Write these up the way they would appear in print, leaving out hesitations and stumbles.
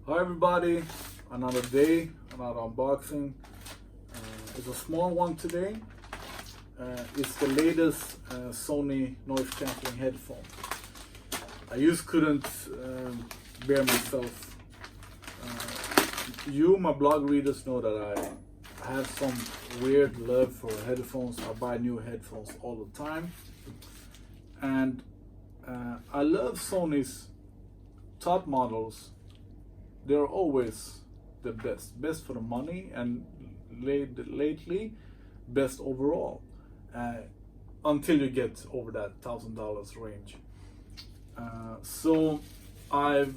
Hi everybody, another day, another unboxing. It's a small one today. It's the latest Sony noise cancelling headphone. I just couldn't bear myself. You, my blog readers, know that I have some weird love for headphones. I buy new headphones all the time. And I love Sony's top models. They're always the best for the money, and lately, best overall. Until you get over that $1,000 range. So I've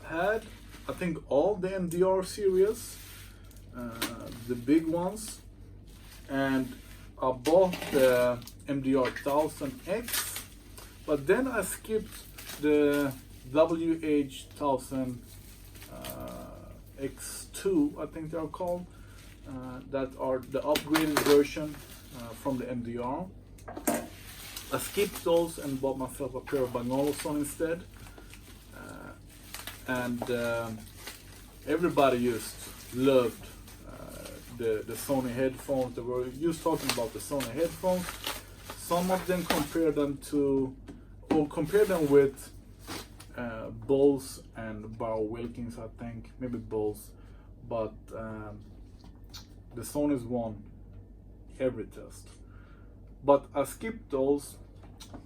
had, I think, all the MDR series, the big ones, and I bought the MDR 1000X, but then I skipped the WH-1000XM3, I think they're called, that are the upgraded version from the MDR. I skipped those and bought myself a pair of binoculars instead. Everybody just loved the Sony headphones. They were just talking about the Sony headphones. Some of them compare them with Bose and Barrow Wilkins, I think, maybe Bose, but the Sony's won every test. But I skipped those.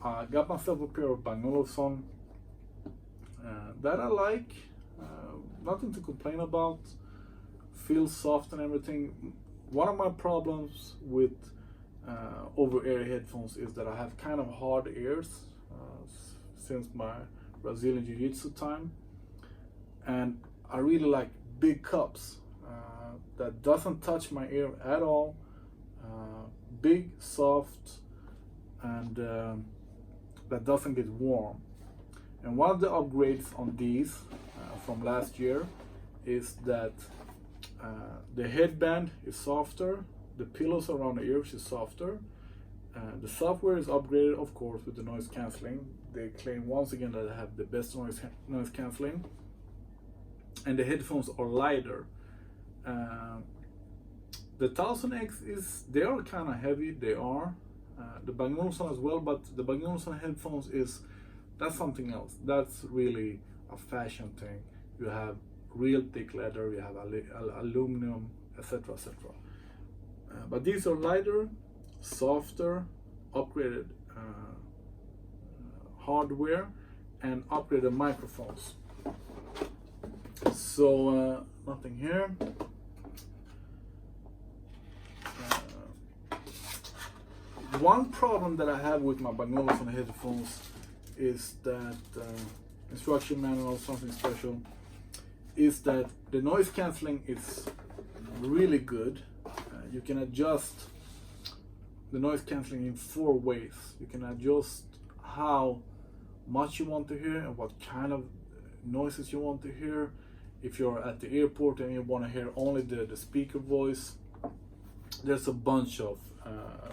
I got myself a pair of binoculars that I like. Nothing to complain about. Feels soft and everything. One of my problems with over-ear headphones is that I have kind of hard ears since my Brazilian Jiu-Jitsu time, and I really like big cups that doesn't touch my ear at all, big, soft, and that doesn't get warm. And one of the upgrades on these from last year is that the headband is softer, the pillows around the ears is softer, the software is upgraded, of course, with the noise cancelling. They claim once again that they have the best noise cancelling, and the headphones are lighter. The 1000X they are kind of heavy. They are the binoculars as well, but the binoculars headphones that's something else. That's really a fashion thing. You have real thick leather, you have aluminum, etc., etc. But these are lighter, softer, upgraded hardware, and upgraded microphones. So nothing here. One problem that I have with my binoculars and headphones is that instruction manual, something special, is that the noise cancelling is really good. You can adjust the noise cancelling in 4 ways. You can adjust how much you want to hear and what kind of noises you want to hear. If you're at the airport and you want to hear only the speaker voice, there's a bunch of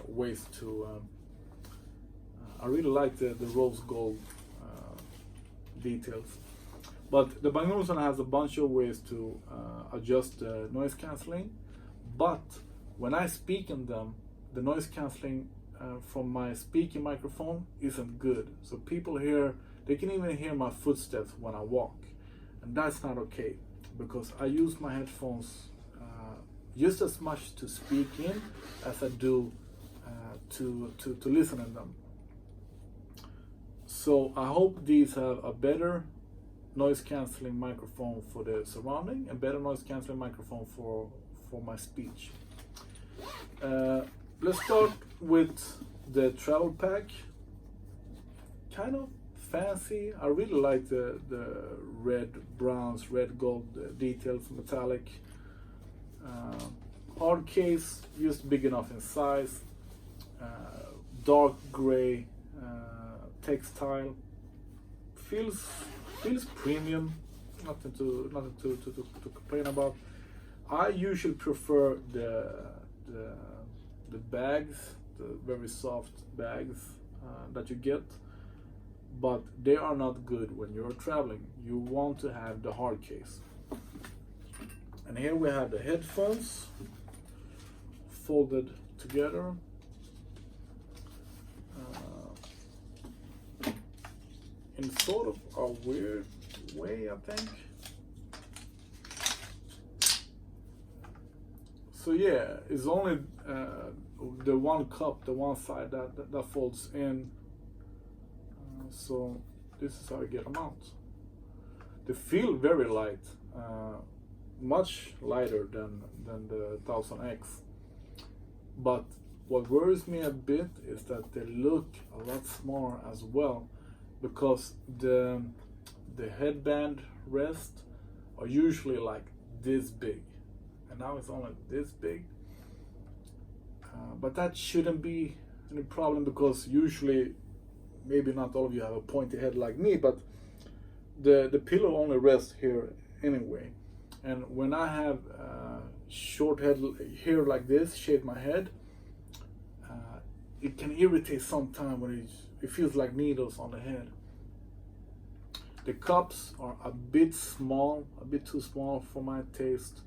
ways to I really like the rose gold details, but the binoculars has a bunch of ways to adjust the noise cancelling. But when I speak in them, the noise cancelling from my speaking microphone isn't good. So people they can even hear my footsteps when I walk, and that's not okay, because I use my headphones just as much to speak in as I do to listen in them. So I hope these have a better noise cancelling microphone for the surrounding and better noise cancelling microphone for my speech. Let's start with the travel pack. Kind of fancy. I really like the red browns, red gold details, metallic. Hard case, just big enough in size. Dark gray textile. Feels premium. Nothing to complain about. I usually prefer the bags, the very soft bags that you get. but they are not good when you're traveling. You want to have the hard case. And here we have the headphones folded together. In sort of a weird way, I think. So yeah, it's only the one cup, the one side that folds in. So this is how I get them out. They feel very light, much lighter than the 1000X. But what worries me a bit is that they look a lot smaller as well, because the headband rest are usually like this big, and now it's only this big. But that shouldn't be any problem, because usually, maybe not all of you have a pointy head like me, but the pillow only rests here anyway. And when I have short head here like this, shave my head, it can irritate sometimes when it feels like needles on the head. The cups are a bit small, a bit too small for my taste.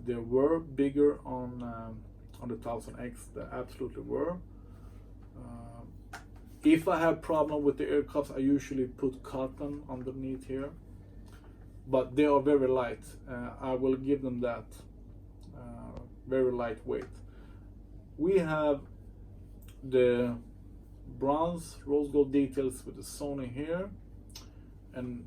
They were bigger on the 1000X, they absolutely were. If I have problem with the ear cups, I usually put cotton underneath here, but they are very light. I will give them that, very lightweight. We have the bronze rose gold details with the Sony here, and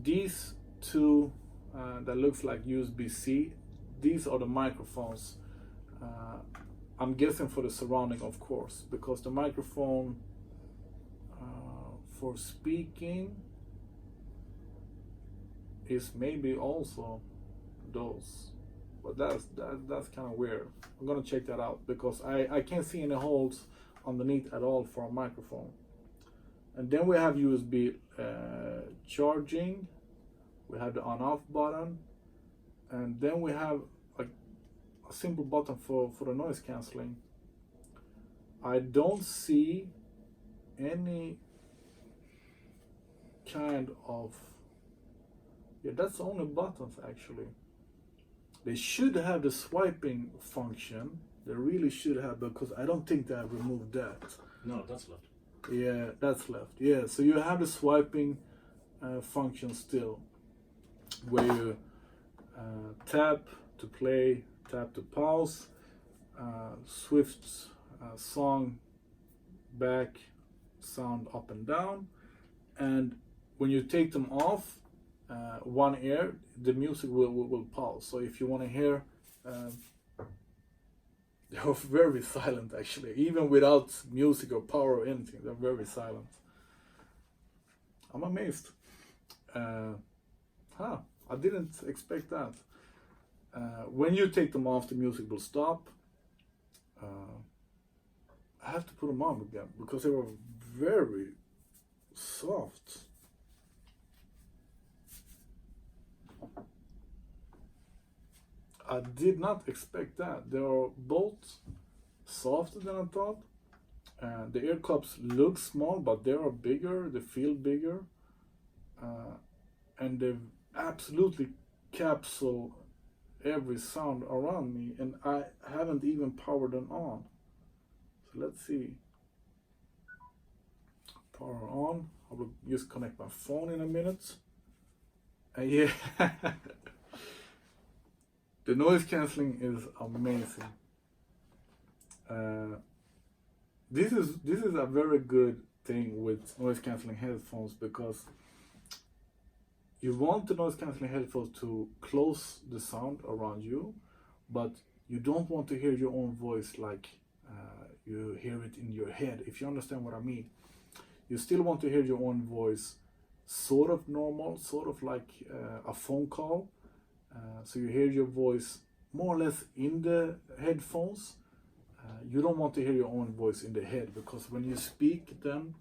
these two that looks like USB-C, these are the microphones. I'm guessing for the surrounding, of course, because the microphone for speaking is maybe also those, but that's kind of weird. I'm gonna check that out, because I can't see any holes underneath at all for a microphone. And then we have USB charging, we have the on-off button, and then we have a simple button for the noise cancelling. I don't see any kind of, yeah, that's the only buttons actually. They should have the swiping function. They really should have, because I don't think they have removed that. No, that's left. Yeah, that's left. Yeah, so you have the swiping function still, where you tap to play, tap to pause, swift song back, sound up and down, and when you take them off one ear, the music will pause. So if you want to hear, they're very silent actually, even without music or power or anything. They're very silent. I'm amazed. I didn't expect that. When you take them off, the music will stop. I have to put them on again because they were very soft. I did not expect that. They are both softer than I thought. The ear cups look small, but they are bigger. They feel bigger, and they absolutely capsule every sound around me. And I haven't even powered them on. So let's see. Power on. I will just connect my phone in a minute. And yeah. The noise cancelling is amazing. This is a very good thing with noise cancelling headphones, because you want the noise cancelling headphones to close the sound around you, but you don't want to hear your own voice like you hear it in your head, if you understand what I mean. You still want to hear your own voice sort of normal, sort of like a phone call. So you hear your voice more or less in the headphones. You don't want to hear your own voice in the head, because when you speak then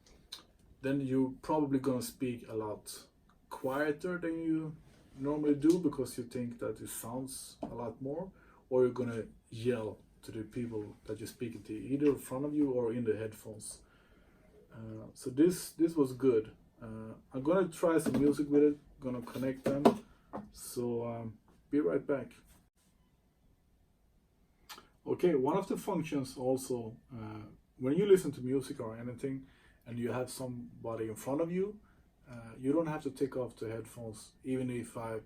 you're probably gonna speak a lot quieter than you normally do, because you think that it sounds a lot more, or you're gonna yell to the people that you're speaking to, either in front of you or in the headphones. So this was good. I'm gonna try some music with it, gonna connect them, so be right back. Okay, one of the functions also, when you listen to music or anything and you have somebody in front of you, you don't have to take off the headphones, even if I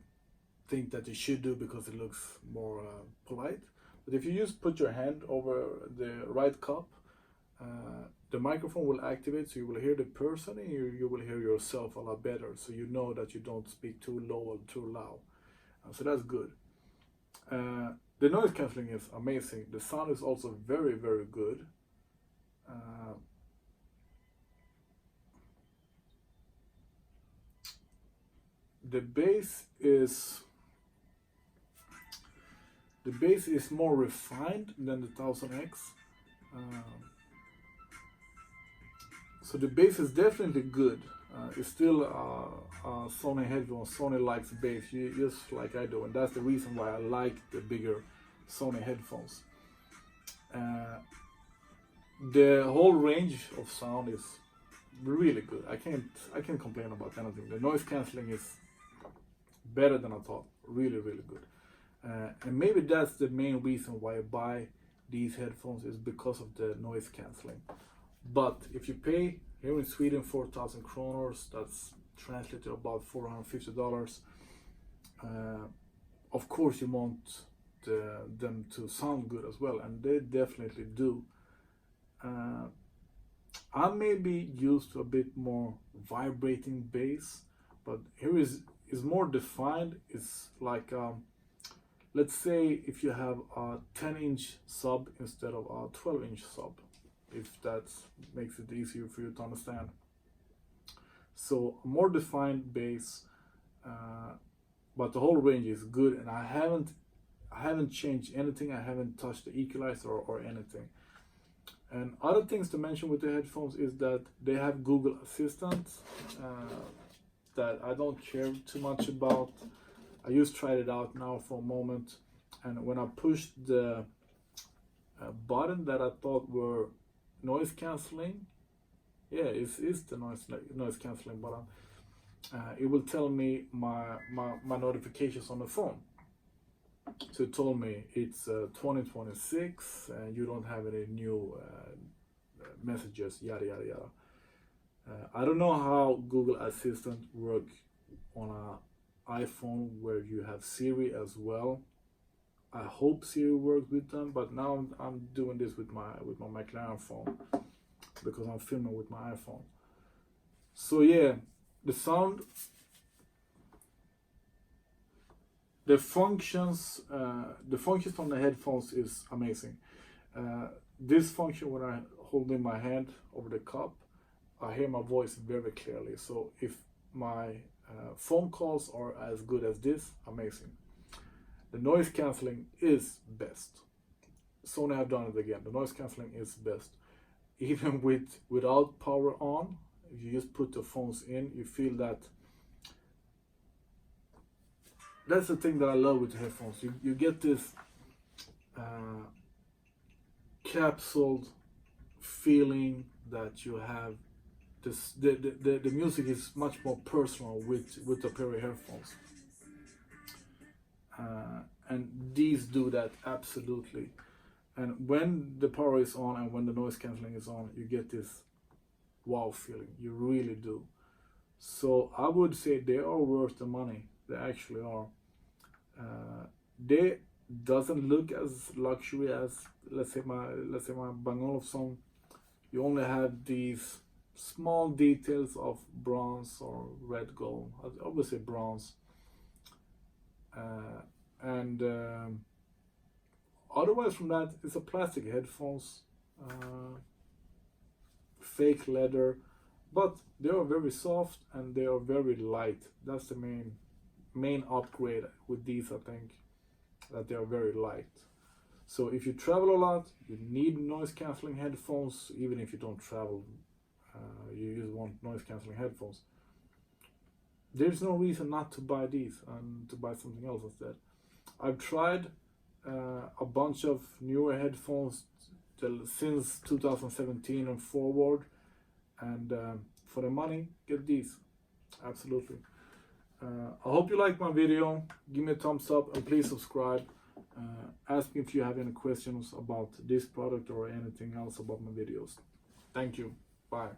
think that you should do because it looks more polite. But if you just put your hand over the right cup, the microphone will activate, so you will hear the person and you will hear yourself a lot better, so you know that you don't speak too low or too loud. So that's good. The noise cancelling is amazing. The sound is also very, very good. The bass is more refined than the 1000X. So the bass is definitely good. It's still Sony headphones. Sony likes bass, just like I do, and that's the reason why I like the bigger Sony headphones. The whole range of sound is really good. I can't complain about anything. The noise cancelling is better than I thought. Really, really good. And maybe that's the main reason why I buy these headphones, is because of the noise cancelling. But if you pay here in Sweden 4,000 kronor, that's translated to about $450. Of course, you want them to sound good as well, and they definitely do. I may be used to a bit more vibrating bass, but here is more defined. It's like let's say if you have a 10-inch sub instead of a 12-inch sub, if that makes it easier for you to understand. So a more defined bass, but the whole range is good, and I haven't changed anything. I haven't touched the equalizer or anything. And other things to mention with the headphones is that they have Google Assistant that I don't care too much about. I just tried it out now for a moment, and when I pushed the button that I thought were noise cancelling, yeah, it's the noise cancelling button. It will tell me my notifications on the phone. So it told me it's 2026 and you don't have any new messages, yada yada yada. I don't know how Google Assistant works on an iPhone where you have Siri as well. I hope Siri works with them, but now I'm doing this with my McLaren phone because I'm filming with my iPhone. So yeah, the sound, the functions on the headphones is amazing. This function, when I hold in my hand over the cup, I hear my voice very clearly. So if my phone calls are as good as this, amazing. The noise cancelling is best. Sony have done it again. The noise cancelling is best. Even without power on, if you just put the phones in, you feel that. That's the thing that I love with the headphones. You get this capsuled feeling that you have. The music is much more personal with a pair of headphones. And these do that absolutely. And when the power is on and when the noise cancelling is on, you get this wow feeling. You really do. So I would say they are worth the money. They actually are. They doesn't look as luxury as let's say my Bang & Olufsen. You only have these small details of bronze or red gold. I would say bronze. And otherwise from that, it's a plastic headphones, fake leather, but they are very soft and they are very light. That's the main upgrade with these, I think, that they are very light. So if you travel a lot, you need noise cancelling headphones. Even if you don't travel, you just want noise cancelling headphones. There's no reason not to buy these and to buy something else instead. I've tried a bunch of newer headphones since 2017 and forward, and for the money, get these. Absolutely. I hope you liked my video. Give me a thumbs up and please subscribe. Ask me if you have any questions about this product or anything else about my videos. Thank you. Bye.